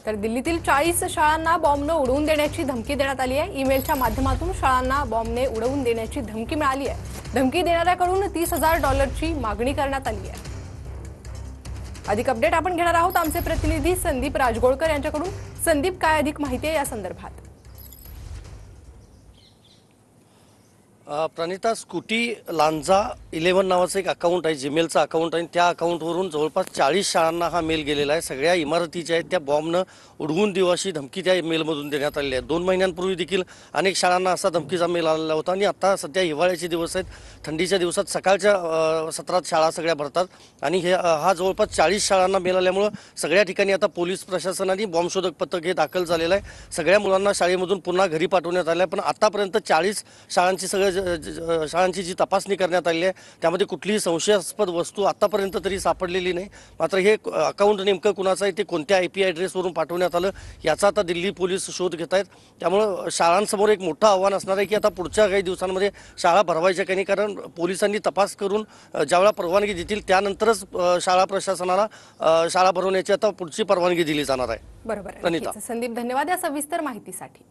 तर दिल्लीतील 40 शाळांना बॉम्बनं उडवून देण्याची धमकी देण्यात आली आहे। ईमेलच्या माध्यमातून शाळांना बॉम्बने उडवून देण्याची धमकी मिळाली आहे। धमकी देणाऱ्याकडून $30,000 मागणी करण्यात आली आहे। अधिक अपडेट आपण घेणार आहोत आमचे प्रतिनिधी संदीप राजगोळकर यांच्याकडून। संदीप, काय अधिक माहिती आहे या संदर्भात? प्रणिता, स्कूटी लांजा 11 नावाचं एक अकाउंट आहे, जीमेलचं अकाउंट आहे। त्या अकाउंटवरून जवळपास 40 शाळांना हा मेल गेलेला आहे। सगळ्या इमारतीच्या आहेत त्या बॉम्बनं उडवून देऊ अशी धमकी त्या मेलमधून देण्यात आलेली आहे। 2 महिन्यांपूर्वी देखील अनेक शाळांना असा धमकीचा मेल आलेला होता आणि आता सध्या हिवाळ्याचे दिवस आहेत, थंडीच्या दिवसात सकाळच्या सत्रात शाळा सगळ्या भरतात आणि हा जवळपास 40 शाळांना मेल आल्यामुळं सगळ्या ठिकाणी आता पोलीस प्रशासनाने बॉम्बशोधक पथक हे दाखल झालेलं आहे। सगळ्या मुलांना शाळेमधून पुन्हा घरी पाठवण्यात आलं आहे, पण आतापर्यंत 40 शाळांची शाळांची जी तपासणी करण्यात आली आहे त्यामध्ये कुठलीही संशयास्पद वस्तू आतापर्यंत तरी सापडलेली नाही। मात्र हे अकाउंट नेमकं कुणाचं आहे, ते कोणत्या IP ॲड्रेसवरून पाठवण्यात आलं याचा आता दिल्ली पोलीस शोध घेत आहेत। त्यामुळं शाळांसमोर एक मोठं आव्हान असणार आहे की आता पुढच्या काही दिवसांमध्ये शाळा भरवायच्या की नाही, कारण पोलिसांनी तपास करून ज्यावेळेला परवानगी देतील त्यानंतरच शाळा प्रशासनाला शाळा भरवण्याची आता पुढची परवानगी दिली जाणार आहे। बरोबर आहे। संदीप, धन्यवाद या सविस्तर माहितीसाठी।